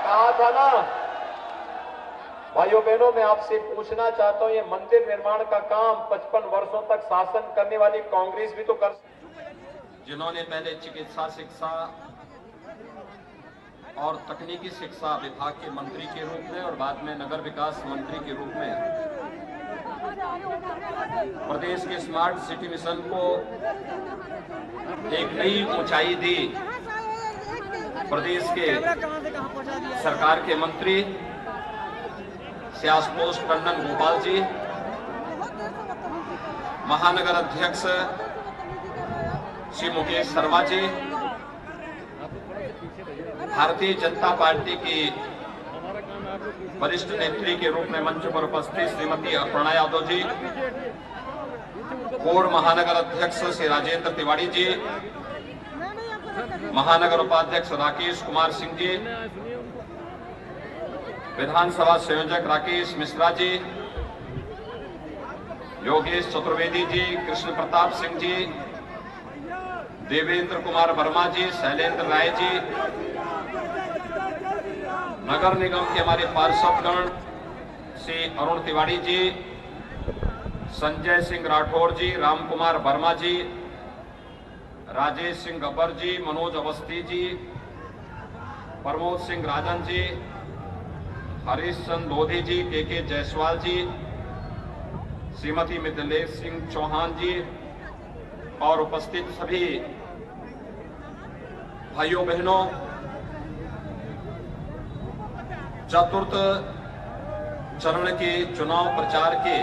कहा था ना भाइयों बहनों, मैं आपसे पूछना चाहता हूं, ये मंदिर निर्माण का काम 55 वर्षों तक शासन करने वाली कांग्रेस भी तो कर, जिन्होंने पहले चिकित्सा शिक्षा और तकनीकी शिक्षा विभाग के मंत्री के रूप में और बाद में नगर विकास मंत्री के रूप में प्रदेश के स्मार्ट सिटी मिशन को एक नई ऊंचाई दी। प्रदेश के सरकार के मंत्री श्री आशुतोष टंडन गोपाल जी, महानगर अध्यक्ष श्री मुकेश शर्मा जी, भारतीय जनता पार्टी की वरिष्ठ नेत्री के रूप में मंच पर उपस्थित श्रीमती अपर्णा यादव जी, पूर्व महानगर अध्यक्ष श्री राजेंद्र तिवारी जी, महानगर उपाध्यक्ष राकेश कुमार सिंह जी, विधानसभा संयोजक राकेश मिश्रा जी, योगेश चतुर्वेदी जी, कृष्ण प्रताप सिंह जी, देवेंद्र कुमार वर्मा जी, शैलेंद्र राय जी, नगर निगम के हमारे पार्षदगण श्री अरुण तिवारी जी, संजय सिंह राठौर जी, राम कुमार वर्मा जी, राजेश सिंह गब्बर जी, मनोज अवस्थी जी, प्रमोद सिंह राजन जी, हरीश चंद लोधी जी, के जायसवाल जी, श्रीमती मिथिलेश सिंह चौहान जी और उपस्थित सभी भाइयों बहनों, चतुर्थ चरण के चुनाव प्रचार के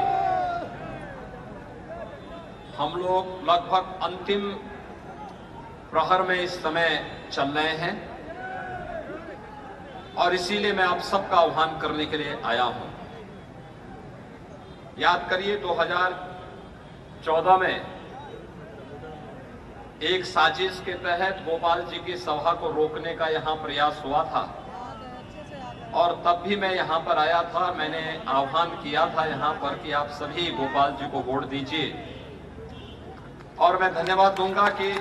हम लोग लगभग अंतिम प्रहर में इस समय चल रहे हैं और इसीलिए मैं आप सबका आह्वान करने के लिए आया हूं। याद करिए 2014 में एक साजिश के तहत गोपाल जी की सभा को रोकने का यहां प्रयास हुआ था और तब भी मैं यहां पर आया था। मैंने आह्वान किया था यहां पर कि आप सभी गोपाल जी को वोट दीजिए और मैं धन्यवाद दूंगा कि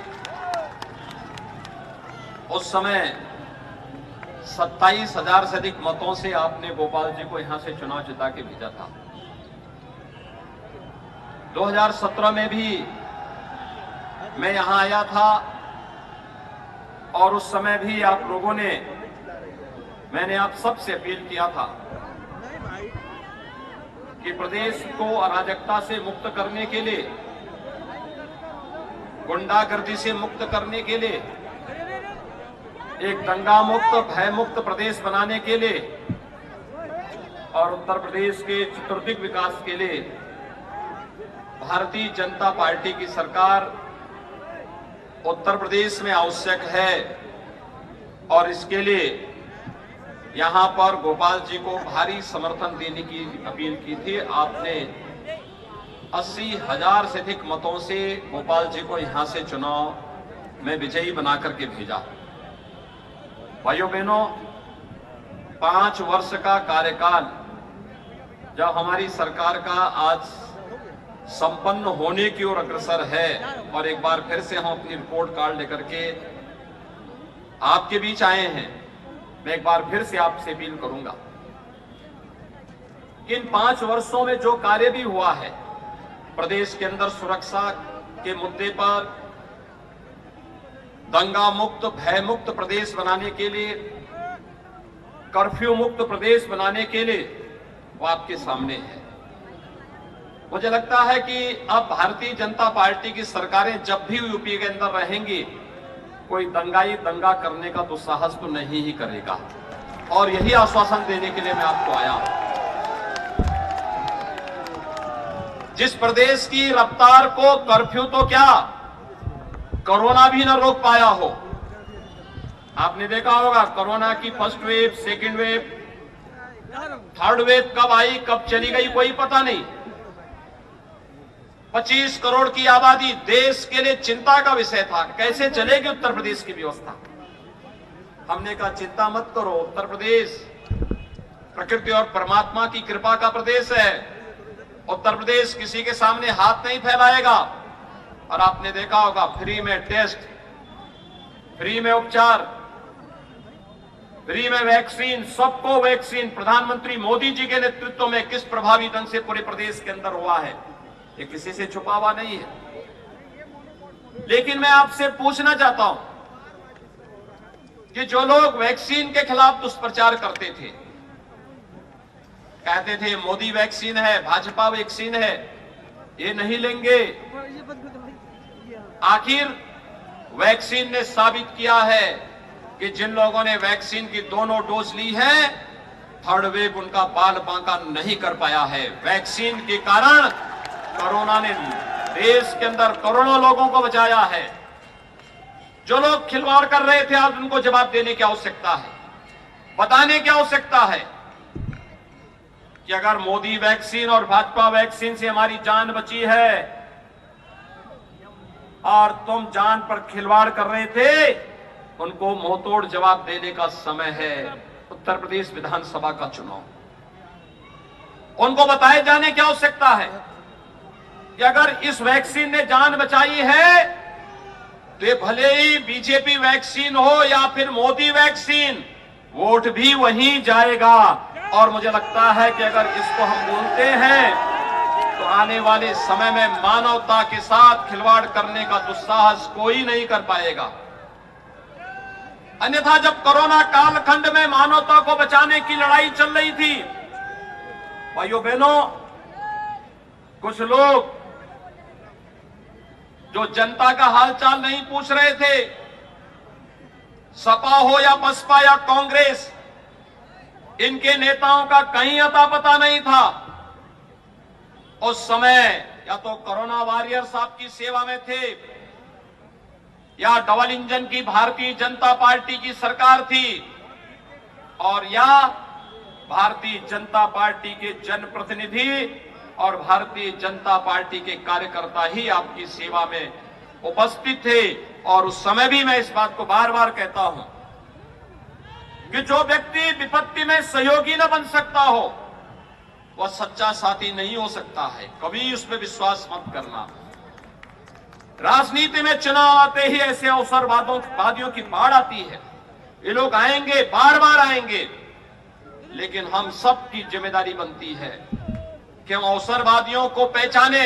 उस समय 27,000 से अधिक मतों से आपने गोपाल जी को यहां से चुनाव जिता के भेजा था। 2017 में भी मैं यहां आया था और उस समय भी आप लोगों ने, मैंने आप सबसे अपील किया था कि प्रदेश को अराजकता से मुक्त करने के लिए, गुंडागर्दी से मुक्त करने के लिए, एक दंगा मुक्त भय मुक्त प्रदेश बनाने के लिए और उत्तर प्रदेश के चतुर्दिक विकास के लिए भारतीय जनता पार्टी की सरकार उत्तर प्रदेश में आवश्यक है और इसके लिए यहां पर गोपाल जी को भारी समर्थन देने की अपील की थी। आपने 80,000 से अधिक मतों से गोपाल जी को यहां से चुनाव में विजयी बना करके भेजा। भाइयों बहनों, 5 वर्ष का कार्यकाल जब हमारी सरकार का आज संपन्न होने की ओर अग्रसर है और एक बार फिर से हम अपनी रिपोर्ट कार्ड लेकर के आपके बीच आए हैं, मैं एक बार फिर से आपसे अपील करूंगा कि इन 5 वर्षों में जो कार्य भी हुआ है प्रदेश के अंदर, सुरक्षा के मुद्दे पर दंगा मुक्त भय मुक्त प्रदेश बनाने के लिए, कर्फ्यू मुक्त प्रदेश बनाने के लिए, वो आपके सामने है। मुझे लगता है कि अब भारतीय जनता पार्टी की सरकारें जब भी यूपी के अंदर रहेंगी, कोई दंगाई दंगा करने का दुस्साहस तो नहीं ही करेगा और यही आश्वासन देने के लिए मैं आपको आया हूं। जिस प्रदेश की रफ्तार को कर्फ्यू तो क्या कोरोना भी न रोक पाया हो। आपने देखा होगा कोरोना की first wave, second wave, third wave कब आई कब चली गई कोई पता नहीं। 25 करोड़ की आबादी देश के लिए चिंता का विषय था, कैसे चलेगी उत्तर प्रदेश की व्यवस्था। हमने कहा चिंता मत करो, उत्तर प्रदेश प्रकृति और परमात्मा की कृपा का प्रदेश है, उत्तर प्रदेश किसी के सामने हाथ नहीं फैलाएगा। और आपने देखा होगा फ्री में टेस्ट, फ्री में उपचार, फ्री में वैक्सीन, सबको वैक्सीन प्रधानमंत्री मोदी जी के नेतृत्व में किस प्रभावी ढंग से पूरे प्रदेश के अंदर हुआ है, ये किसी से छुपा हुआ नहीं है। लेकिन मैं आपसे पूछना चाहता हूं कि जो लोग वैक्सीन के खिलाफ दुष्प्रचार करते थे, कहते थे मोदी वैक्सीन है, भाजपा वैक्सीन है, ये नहीं लेंगे, आखिर वैक्सीन ने साबित किया है कि जिन लोगों ने वैक्सीन की दोनों डोज ली है, थर्ड वेव उनका बाल बांका नहीं कर पाया है। वैक्सीन के कारण कोरोना ने देश के अंदर करोड़ों लोगों को बचाया है। जो लोग खिलवाड़ कर रहे थे, आज उनको जवाब देने की आवश्यकता है, बताने की आवश्यकता है कि अगर मोदी वैक्सीन और भाजपा वैक्सीन से हमारी जान बची है और तुम जान पर खिलवाड़ कर रहे थे, उनको मुंहतोड़ जवाब देने का समय है। उत्तर प्रदेश विधानसभा का चुनाव, उनको बताए जाने की आवश्यकता है कि अगर इस वैक्सीन ने जान बचाई है तो ये भले ही बीजेपी वैक्सीन हो या फिर मोदी वैक्सीन, वोट भी वहीं जाएगा। और मुझे लगता है कि अगर इसको हम बोलते हैं तो आने वाले समय में मानवता के साथ खिलवाड़ करने का दुस्साहस कोई नहीं कर पाएगा। अन्यथा जब कोरोना कालखंड में मानवता को बचाने की लड़ाई चल रही थी, भाइयों बहनों, कुछ लोग जो जनता का हालचाल नहीं पूछ रहे थे, सपा हो या बसपा या कांग्रेस, इनके नेताओं का कहीं अता पता नहीं था। उस समय या तो कोरोना वॉरियर्स आपकी सेवा में थे, या डबल इंजन की भारतीय जनता पार्टी की सरकार थी, और या भारतीय जनता पार्टी के जनप्रतिनिधि और भारतीय जनता पार्टी के कार्यकर्ता ही आपकी सेवा में उपस्थित थे। और उस समय भी मैं इस बात को बार बार कहता हूं कि जो व्यक्ति विपत्ति में सहयोगी न बन सकता हो, वह सच्चा साथी नहीं हो सकता है। कभी उस पर विश्वास मत करना। राजनीति में चुनाव आते ही ऐसे अवसरवादियों की बाढ़ आती है। ये लोग आएंगे, बार बार आएंगे, लेकिन हम सब की जिम्मेदारी बनती है कि हम अवसरवादियों को पहचाने।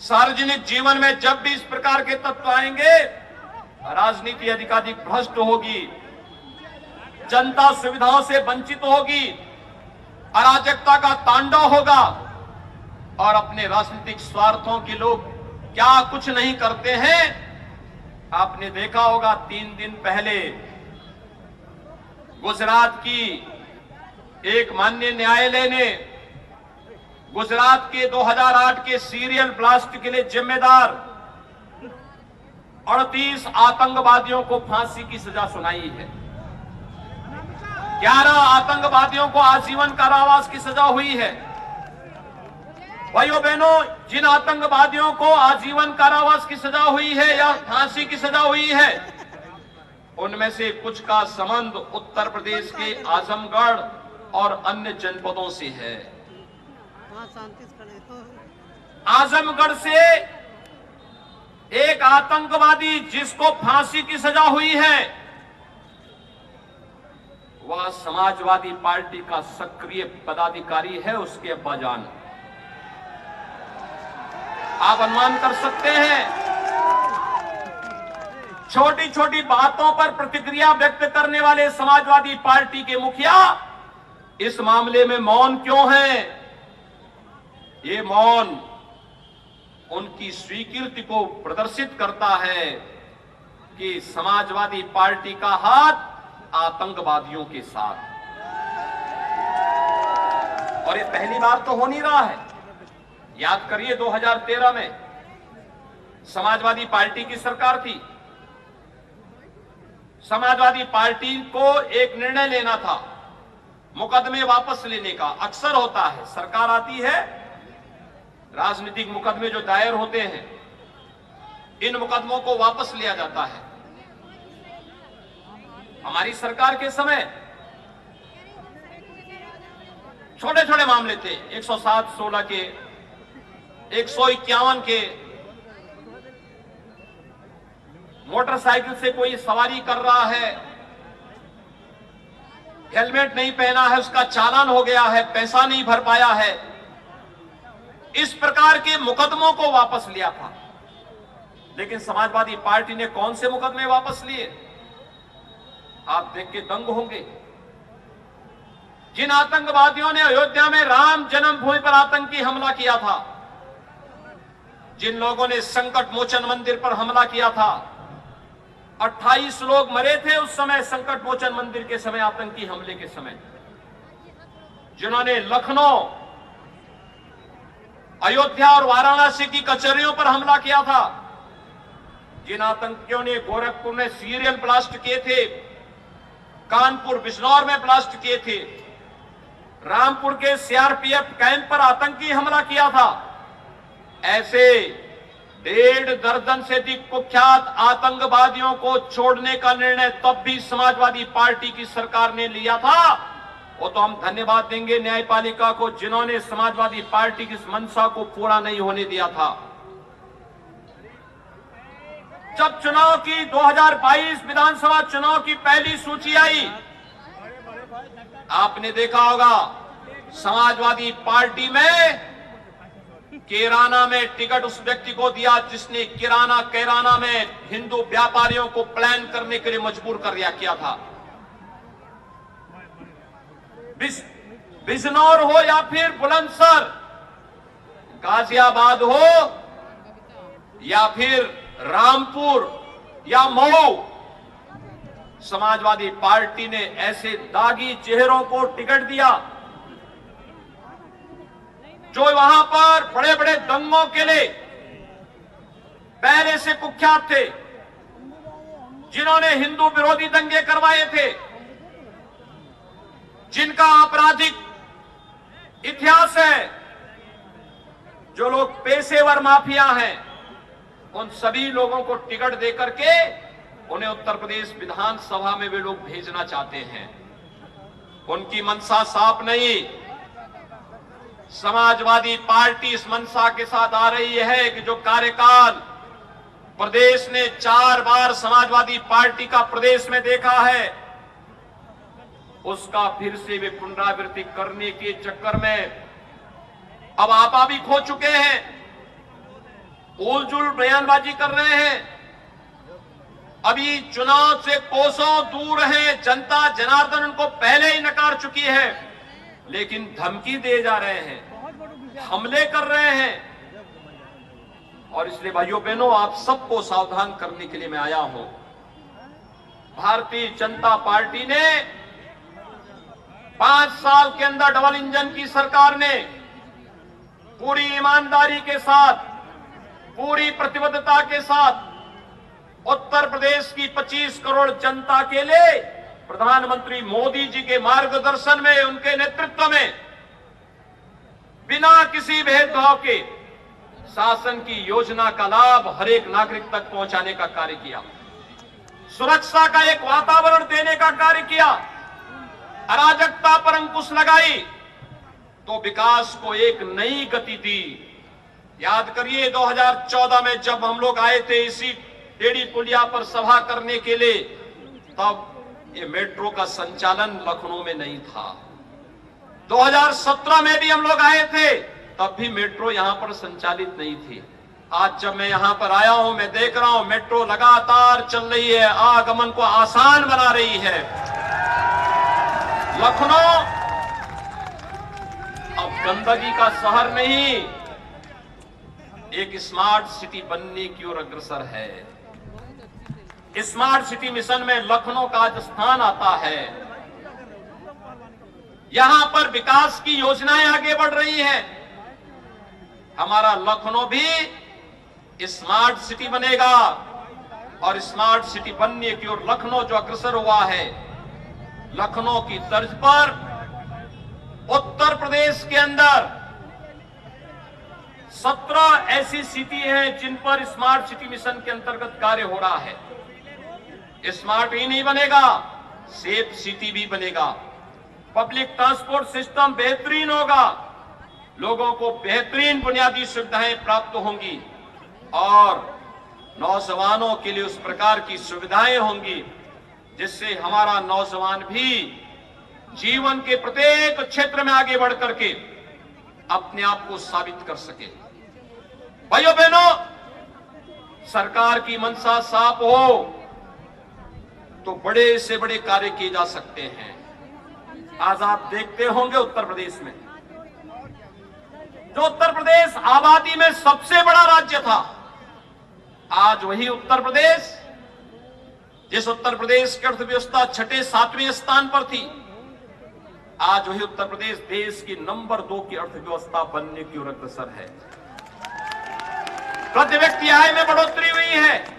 सार्वजनिक जीवन में जब भी इस प्रकार के तत्व आएंगे, राजनीति अधिकाधिक भ्रष्ट होगी, जनता सुविधाओं से वंचित होगी, अराजकता का तांडव होगा, और अपने राजनीतिक स्वार्थों के लोग क्या कुछ नहीं करते हैं। आपने देखा होगा 3 दिन पहले गुजरात की एक माननीय न्यायालय ने गुजरात के 2008 के सीरियल ब्लास्ट के लिए जिम्मेदार 38 आतंकवादियों को फांसी की सजा सुनाई है। 11 आतंकवादियों को आजीवन कारावास की सजा हुई है। भाइयों बहनों, जिन आतंकवादियों को आजीवन कारावास की सजा हुई है या फांसी की सजा हुई है, उनमें से कुछ का संबंध उत्तर प्रदेश के आजमगढ़ और अन्य जनपदों से है। आजमगढ़ से एक आतंकवादी जिसको फांसी की सजा हुई है, वह समाजवादी पार्टी का सक्रिय पदाधिकारी है, उसके अब्बाजान। आप अनुमान कर सकते हैं, छोटी छोटी बातों पर प्रतिक्रिया व्यक्त करने वाले समाजवादी पार्टी के मुखिया इस मामले में मौन क्यों हैं? ये मौन उनकी स्वीकृति को प्रदर्शित करता है कि समाजवादी पार्टी का हाथ आतंकवादियों के साथ। और ये पहली बार तो हो नहीं रहा है। याद करिए 2013 में समाजवादी पार्टी की सरकार थी। समाजवादी पार्टी को एक निर्णय लेना था, मुकदमे वापस लेने का। अक्सर होता है, सरकार आती है, राजनीतिक मुकदमे जो दायर होते हैं, इन मुकदमों को वापस लिया जाता है। हमारी सरकार के समय छोटे छोटे मामले थे, 107/16 के, 151 के, मोटरसाइकिल से कोई सवारी कर रहा है, हेलमेट नहीं पहना है उसका चालान हो गया है, पैसा नहीं भर पाया है, इस प्रकार के मुकदमों को वापस लिया था। लेकिन समाजवादी पार्टी ने कौन से मुकदमे वापस लिए, आप देख के दंग होंगे। जिन आतंकवादियों ने अयोध्या में राम जन्मभूमि पर आतंकी हमला किया था, जिन लोगों ने संकट मोचन मंदिर पर हमला किया था, 28 लोग मरे थे उस समय संकट मोचन मंदिर के समय, आतंकी हमले के समय। जिन्होंने लखनऊ, अयोध्या और वाराणसी की कचहरियों पर हमला किया था, जिन आतंकियों ने गोरखपुर में सीरियल ब्लास्ट किए थे, कानपुर बिजनौर में ब्लास्ट किए थे, रामपुर के सीआरपीएफ कैंप पर आतंकी हमला किया था, ऐसे 1.5 दर्जन से अधिक कुख्यात आतंकवादियों को छोड़ने का निर्णय तब भी समाजवादी पार्टी की सरकार ने लिया था। वो तो हम धन्यवाद देंगे न्यायपालिका को, जिन्होंने समाजवादी पार्टी की इस मंशा को पूरा नहीं होने दिया था। जब चुनाव की 2022 विधानसभा चुनाव की पहली सूची आई, आपने देखा होगा समाजवादी पार्टी में किराना में टिकट उस व्यक्ति को दिया जिसने कैराना में हिंदू व्यापारियों को प्लान करने के लिए मजबूर कर किया था। बिजनौर हो या फिर बुलंदशहर, गाजियाबाद हो या फिर रामपुर या मऊ, समाजवादी पार्टी ने ऐसे दागी चेहरों को टिकट दिया जो वहां पर बड़े बड़े दंगों के लिए पहले से कुख्यात थे, जिन्होंने हिंदू विरोधी दंगे करवाए थे, जिनका आपराधिक इतिहास है, जो लोग पेशेवर माफिया हैं, उन सभी लोगों को टिकट देकर के उन्हें उत्तर प्रदेश विधानसभा में वे लोग भेजना चाहते हैं। उनकी मंशा साफ नहीं। समाजवादी पार्टी इस मंशा के साथ आ रही है कि जो कार्यकाल प्रदेश ने 4 बार समाजवादी पार्टी का प्रदेश में देखा है, उसका फिर से वे पुनरावृत्ति करने के चक्कर में अब आपा भी खो चुके हैं, उलझुल बयानबाजी कर रहे हैं। अभी चुनाव से कोसों दूर हैं, जनता जनार्दन उनको पहले ही नकार चुकी है, लेकिन धमकी दे जा रहे हैं, हमले कर रहे हैं। और इसलिए भाइयों बहनों, आप सबको सावधान करने के लिए मैं आया हूं। भारतीय जनता पार्टी ने 5 साल के अंदर डबल इंजन की सरकार ने पूरी ईमानदारी के साथ, पूरी प्रतिबद्धता के साथ उत्तर प्रदेश की 25 करोड़ जनता के लिए प्रधानमंत्री मोदी जी के मार्गदर्शन में, उनके नेतृत्व में बिना किसी भेदभाव के शासन की योजना का लाभ हर एक नागरिक तक पहुंचाने का कार्य किया, सुरक्षा का एक वातावरण देने का कार्य किया, अराजकता पर अंकुश लगाई, तो विकास को एक नई गति दी। याद करिए 2014 में जब हम लोग आए थे इसी टेढ़ी पुलिया पर सभा करने के लिए, तब ये मेट्रो का संचालन लखनऊ में नहीं था। 2017 में भी हम लोग आए थे, तब भी मेट्रो यहां पर संचालित नहीं थी। आज जब मैं यहां पर आया हूं, मैं देख रहा हूं मेट्रो लगातार चल रही है, आगमन को आसान बना रही है। लखनऊ अब गंदगी का शहर नहीं, एक स्मार्ट सिटी बनने की ओर अग्रसर है। स्मार्ट सिटी मिशन में लखनऊ का आज स्थान आता है। यहां पर विकास की योजनाएं आगे बढ़ रही हैं। हमारा लखनऊ भी स्मार्ट सिटी बनेगा, और स्मार्ट सिटी बनने की ओर लखनऊ जो अग्रसर हुआ है, लखनऊ की तर्ज पर उत्तर प्रदेश के अंदर 17 ऐसी सिटी हैं जिन पर स्मार्ट सिटी मिशन के अंतर्गत कार्य हो रहा है। स्मार्ट ही नहीं बनेगा, सेफ सिटी भी बनेगा। पब्लिक ट्रांसपोर्ट सिस्टम बेहतरीन होगा, लोगों को बेहतरीन बुनियादी सुविधाएं प्राप्त होंगी, और नौजवानों के लिए उस प्रकार की सुविधाएं होंगी जिससे हमारा नौजवान भी जीवन के प्रत्येक क्षेत्र में आगे बढ़ करके अपने आप को साबित कर सके। भाइयों बहनों, सरकार की मंशा साफ हो तो बड़े से बड़े कार्य किए जा सकते हैं। आज आप देखते होंगे उत्तर प्रदेश में, जो उत्तर प्रदेश आबादी में सबसे बड़ा राज्य था, आज वही उत्तर प्रदेश, जिस उत्तर प्रदेश की अर्थव्यवस्था 6-7वें स्थान पर थी, आज वही उत्तर प्रदेश देश की नंबर 2 की अर्थव्यवस्था बनने की ओर अग्रसर है। प्रति व्यक्ति आय में बढ़ोतरी हुई है।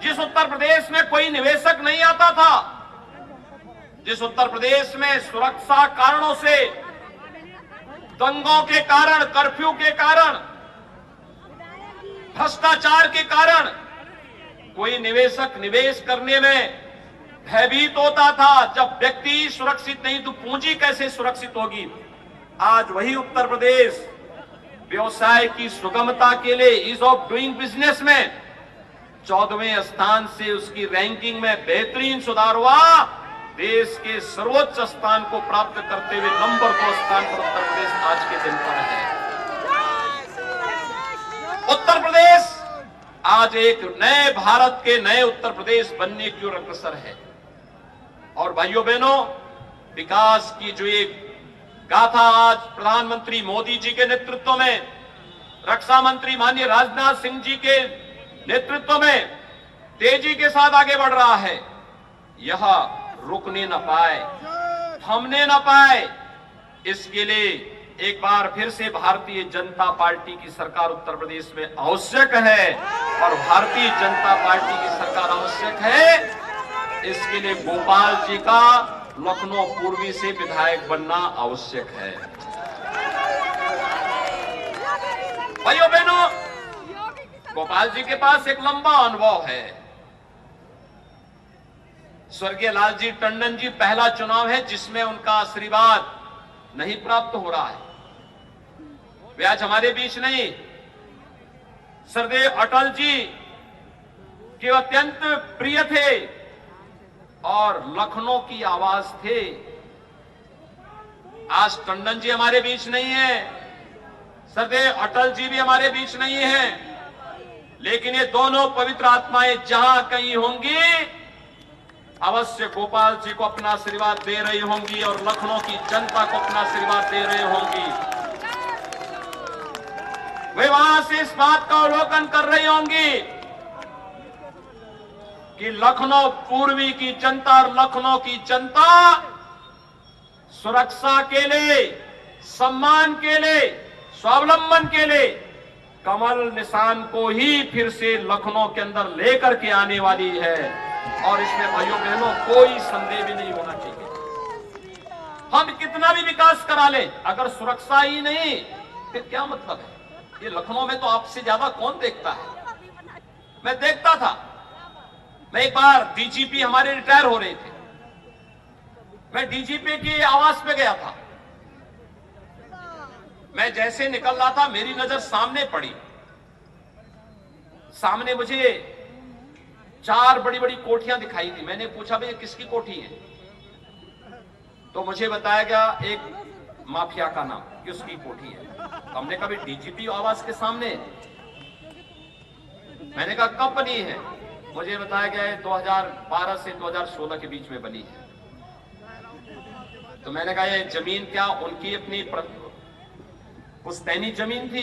जिस उत्तर प्रदेश में कोई निवेशक नहीं आता था, जिस उत्तर प्रदेश में सुरक्षा कारणों से, दंगों के कारण, कर्फ्यू के कारण, भ्रष्टाचार के कारण कोई निवेशक निवेश करने में भयभीत होता था, जब व्यक्ति सुरक्षित नहीं तो पूंजी कैसे सुरक्षित होगी, आज वही उत्तर प्रदेश व्यवसाय की सुगमता के लिए ईज ऑफ डूइंग बिजनेस में 14वें स्थान से उसकी रैंकिंग में बेहतरीन सुधार हुआ। देश के सर्वोच्च स्थान को प्राप्त करते हुए नंबर 2 स्थान पर उत्तर प्रदेश आज के दिन पर है। उत्तर प्रदेश आज एक नए भारत के नए उत्तर प्रदेश बनने की ओर अग्रसर है। और भाइयों बहनों, विकास की जो एक गाथा आज प्रधानमंत्री मोदी जी के नेतृत्व में, रक्षा मंत्री माननीय राजनाथ सिंह जी के नेतृत्व में तेजी के साथ आगे बढ़ रहा है, यह रुकने न पाए, थमने न पाए। इसके लिए एक बार फिर से भारतीय जनता पार्टी की सरकार उत्तर प्रदेश में आवश्यक है, और भारतीय जनता पार्टी की सरकार आवश्यक है, इसके लिए गोपाल जी का लखनऊ पूर्वी से विधायक बनना आवश्यक है। भाइयों बहनों, गोपाल जी के पास एक लंबा अनुभव है। स्वर्गीय लालजी टंडन जी पहला चुनाव है जिसमें उनका आशीर्वाद नहीं प्राप्त हो रहा है। वे आज हमारे बीच नहीं। सरदेव अटल जी के अत्यंत प्रिय थे और लखनऊ की आवाज थे। आज टंडन जी हमारे बीच नहीं है, सरदेव अटल जी भी हमारे बीच नहीं है, लेकिन ये दोनों पवित्र आत्माएं जहां कहीं होंगी, अवश्य गोपाल जी को अपना आशीर्वाद दे रही होंगी और लखनऊ की जनता को अपना आशीर्वाद दे रही होंगी। वे वहां से इस बात का अवलोकन कर रही होंगी कि लखनऊ पूर्वी की जनता और लखनऊ की जनता सुरक्षा के लिए, सम्मान के लिए, स्वावलंबन के लिए कमल निशान को ही फिर से लखनऊ के अंदर लेकर के आने वाली है। और इसमें भाइयों बहनों कोई संदेह भी नहीं होना चाहिए। हम कितना भी विकास करा लें, अगर सुरक्षा ही नहीं, फिर क्या मतलब है? ये लखनऊ में तो आपसे ज्यादा कौन देखता है? मैं देखता था। मैं एक बार डीजीपी हमारे रिटायर हो रहे थे, मैं डीजीपी के आवास पे गया था। मैं जैसे निकल रहा था, मेरी नजर सामने पड़ी। सामने मुझे 4 बड़ी बड़ी कोठियां दिखाई दी। मैंने पूछा भैया किसकी कोठी है? तो मुझे बताया गया एक माफिया का नाम कि उसकी कोठी है। तो हमने कहा डीजीपी आवास के सामने। मैंने कहा कब बनी है? मुझे बताया गया है 2012 से 2016 के बीच में बनी है। तो मैंने कहा ये जमीन क्या उनकी अपनी पुश्तैनी जमीन थी?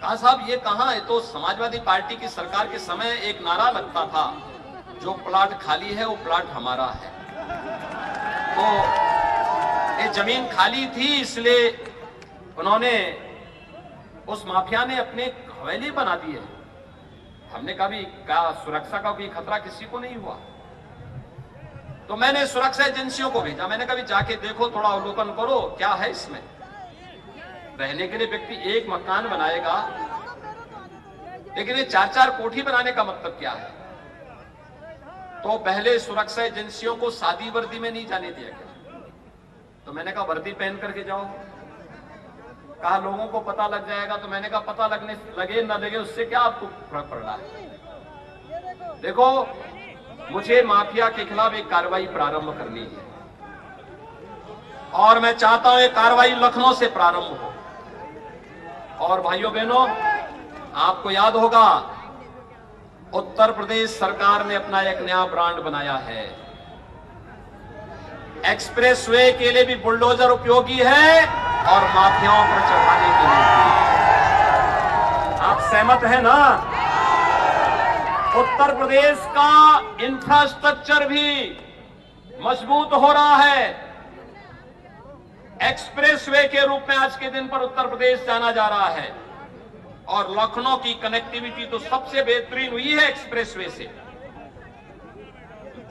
कहा साहब ये कहां है? तो समाजवादी पार्टी की सरकार के समय एक नारा लगता था, जो प्लाट खाली है वो प्लाट हमारा है। तो ये जमीन खाली थी, इसलिए उन्होंने, उस माफिया ने अपने हवेली बना दी है। हमने कहा भी क्या सुरक्षा का कोई खतरा किसी को नहीं हुआ? तो मैंने सुरक्षा एजेंसियों को भेजा। मैंने कहा भी जाके देखो, थोड़ा अवलोकन करो क्या है इसमें। रहने के लिए व्यक्ति एक मकान बनाएगा, लेकिन ये 4-4 कोठी बनाने का मतलब क्या है? तो पहले सुरक्षा एजेंसियों को सादी वर्दी में नहीं जाने दिया गया। तो मैंने कहा वर्दी पहन करके जाओ। कहा लोगों को पता लग जाएगा। तो मैंने कहा पता लगने लगे न लगे उससे क्या आपको फर्क पड़ रहा है? देखो मुझे माफिया के खिलाफ एक कार्रवाई प्रारंभ करनी है और मैं चाहता हूं ये कार्रवाई लखनऊ से प्रारंभ हो। और भाइयों बहनों, आपको याद होगा उत्तर प्रदेश सरकार ने अपना एक नया ब्रांड बनाया है। एक्सप्रेसवे के लिए भी बुलडोजर उपयोगी है और माफियाओं पर चढ़ाने के लिए भी। आप सहमत हैं ना? उत्तर प्रदेश का इंफ्रास्ट्रक्चर भी मजबूत हो रहा है। एक्सप्रेसवे के रूप में आज के दिन पर उत्तर प्रदेश जाना जा रहा है और लखनऊ की कनेक्टिविटी तो सबसे बेहतरीन हुई है एक्सप्रेसवे से।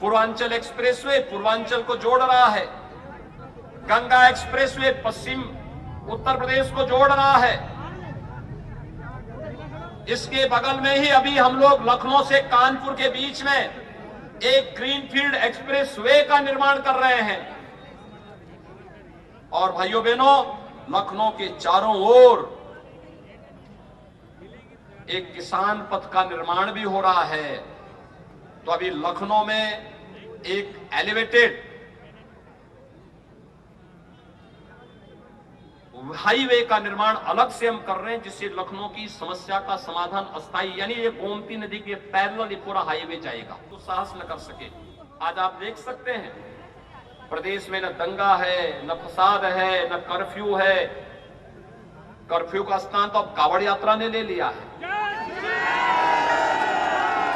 पूर्वांचल एक्सप्रेसवे पूर्वांचल को जोड़ रहा है, गंगा एक्सप्रेसवे पश्चिम उत्तर प्रदेश को जोड़ रहा है। इसके बगल में ही अभी हम लोग लखनऊ से कानपुर के बीच में एक ग्रीनफील्ड एक्सप्रेसवे का निर्माण कर रहे हैं। और भाइयों बहनों, लखनऊ के चारों ओर एक किसान पथ का निर्माण भी हो रहा है। तो अभी लखनऊ में एक एलिवेटेड हाईवे का निर्माण अलग से हम कर रहे हैं, जिससे लखनऊ की समस्या का समाधान अस्थायी, यानी ये गोमती नदी के पैरेलल पूरा हाईवे जाएगा। तो साहस न कर सके। आज आप देख सकते हैं प्रदेश में न दंगा है, न फसाद है, न कर्फ्यू है। कर्फ्यू का स्थान तो अब कावड़ यात्रा ने ले लिया है।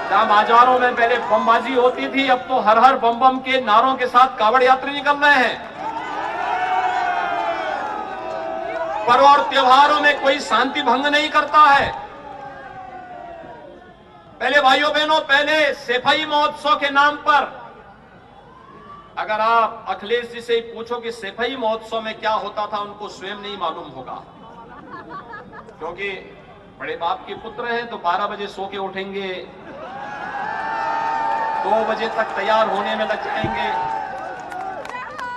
जहां बाजारों में पहले बमबाजी होती थी, अब तो हर हर बम बम के नारों के साथ कावड़ यात्री निकल रहे हैं। पर्व और त्योहारों में कोई शांति भंग नहीं करता है। पहले भाइयों बहनों, पहले सफाई महोत्सव के नाम पर अगर आप अखिलेश जी से पूछो कि सफाई महोत्सव में क्या होता था, उनको स्वयं नहीं मालूम होगा, क्योंकि बड़े बाप के पुत्र हैं तो 12 बजे सो के उठेंगे, 2 बजे तक तैयार होने में लग जाएंगे,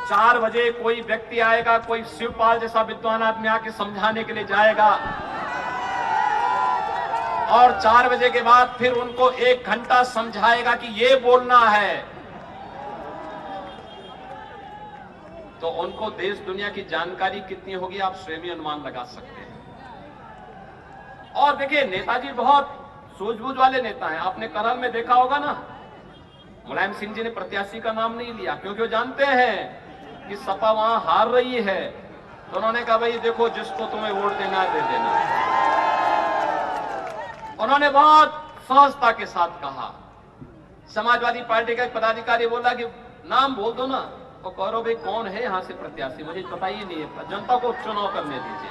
4 बजे कोई व्यक्ति आएगा, कोई शिवपाल जैसा विद्वान आदमी आके समझाने के लिए जाएगा और 4 बजे के बाद फिर उनको 1 घंटा समझाएगा कि ये बोलना है। तो उनको देश दुनिया की जानकारी कितनी होगी आप स्वयं ही अनुमान लगा सकते हैं। और देखिए, नेताजी बहुत सूझबूझ वाले नेता हैं। आपने करहल में देखा होगा ना, मुलायम सिंह जी ने प्रत्याशी का नाम नहीं लिया, क्योंकि वो जानते हैं कि सपा वहां हार रही है। तो उन्होंने कहा, भाई देखो, जिसको तुम्हें वोट देना है दे देना। उन्होंने बहुत सहजता के साथ कहा। समाजवादी पार्टी का एक पदाधिकारी बोला कि नाम बोल दो ना, तो कहो भाई कौन है यहां से प्रत्याशी, मुझे पता ही नहीं है, जनता को चुनाव करने दीजिए।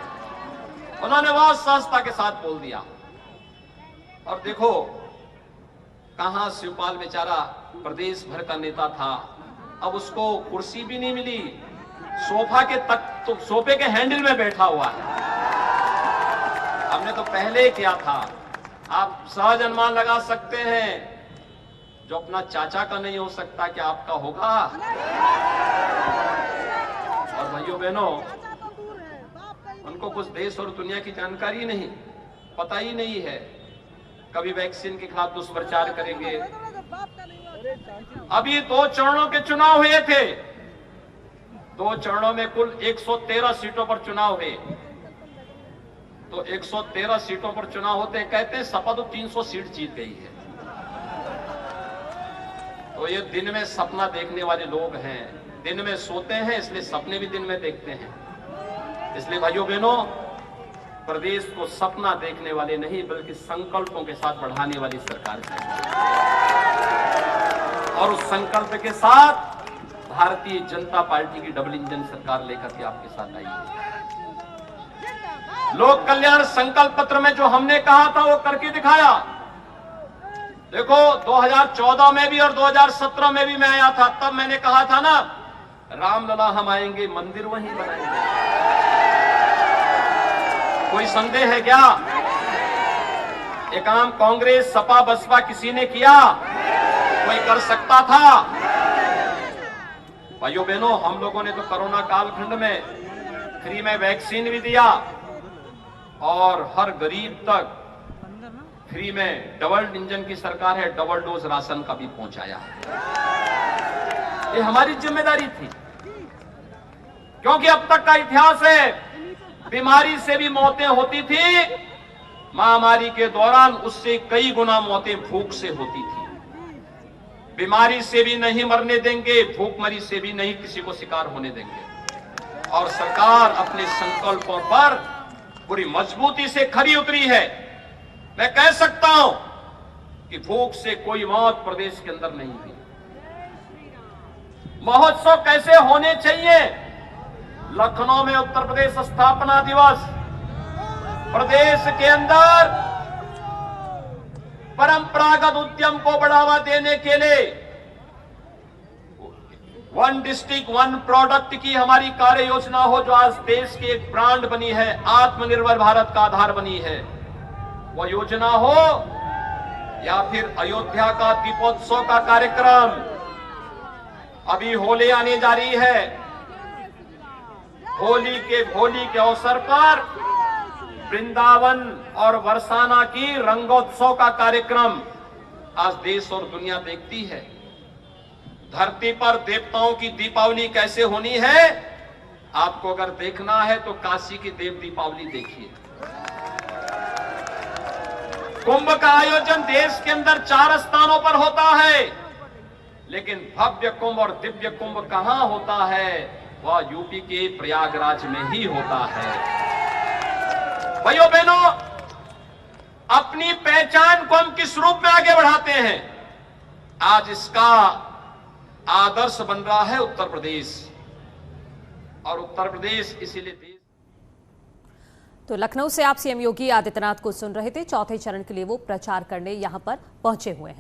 उन्होंने बहुत सहजता के साथ बोल दिया। और देखो, कहां शिवपाल बेचारा प्रदेश भर का नेता था, अब उसको कुर्सी भी नहीं मिली, सोफा के तक तो सोफे के हैंडल में बैठा हुआ है। हमने तो पहले किया था। आप सहज अनुमान लगा सकते हैं, जो अपना चाचा का नहीं हो सकता, क्या आपका होगा? और भाइयों बहनों, उनको कुछ देश और दुनिया की जानकारी नहीं, पता ही नहीं है। कभी वैक्सीन के खिलाफ दुष्प्रचार करेंगे। अभी 2 चरणों के चुनाव हुए थे, 2 चरणों में कुल 113 सीटों पर चुनाव हुए। तो 113 सीटों पर चुनाव होते, कहते हैं सपा तो 300 सीट जीत गई है। तो ये दिन में सपना देखने वाले लोग हैं, दिन में सोते हैं, इसलिए सपने भी दिन में देखते हैं। इसलिए भाइयों बहनों, प्रदेश को सपना देखने वाले नहीं बल्कि संकल्पों के साथ बढ़ाने वाली सरकार है। और उस संकल्प के साथ भारतीय जनता पार्टी की डबल इंजन सरकार लेकर के आपके साथ आई है। लोक कल्याण संकल्प पत्र में जो हमने कहा था वो करके दिखाया। देखो, 2014 में भी और 2017 में भी मैं आया था, तब मैंने कहा था ना, रामलला हम आएंगे, मंदिर वहीं बनाएंगे। कोई संदेह है क्या? ये काम कांग्रेस, सपा, बसपा किसी ने किया? कोई कर सकता था? भाइयों बहनों, हम लोगों ने तो कोरोना कालखंड में फ्री में वैक्सीन भी दिया और हर गरीब तक फ्री में डबल इंजन की सरकार है, डबल डोज राशन का भी पहुंचाया है। ये हमारी जिम्मेदारी थी, क्योंकि अब तक का इतिहास है, बीमारी से भी मौतें होती थी, महामारी के दौरान उससे कई गुना मौतें भूख से होती थी। बीमारी से भी नहीं मरने देंगे, भूखमरी से भी नहीं किसी को शिकार होने देंगे। और सरकार अपने संकल्पों पर पूरी मजबूती से खरी उतरी है। मैं कह सकता हूं कि भूख से कोई मौत प्रदेश के अंदर नहीं हुई। महोत्सव कैसे होने चाहिए? लखनऊ में उत्तर प्रदेश स्थापना दिवस, प्रदेश के अंदर परंपरागत उद्यम को बढ़ावा देने के लिए वन डिस्ट्रिक्ट वन प्रोडक्ट की हमारी कार्य योजना हो, जो आज देश की एक ब्रांड बनी है, आत्मनिर्भर भारत का आधार बनी है, वो योजना हो, या फिर अयोध्या का दीपोत्सव का कार्यक्रम। अभी होली आने जा रही है, होली के अवसर पर वृंदावन और बरसाना की रंगोत्सव का कार्यक्रम आज देश और दुनिया देखती है। धरती पर देवताओं की दीपावली कैसे होनी है, आपको अगर देखना है तो काशी की देव दीपावली देखिए। कुंभ का आयोजन देश के अंदर 4 स्थानों पर होता है, लेकिन भव्य कुंभ और दिव्य कुंभ कहां होता है? वह यूपी के प्रयागराज में ही होता है। भाइयों बहनों, अपनी पहचान को हम किस रूप में आगे बढ़ाते हैं, आज इसका आदर्श बन रहा है उत्तर प्रदेश। और उत्तर प्रदेश इसीलिए देश। तो लखनऊ से आप सीएम योगी आदित्यनाथ को सुन रहे थे। चौथे चरण के लिए वो प्रचार करने यहां पर पहुंचे हुए हैं।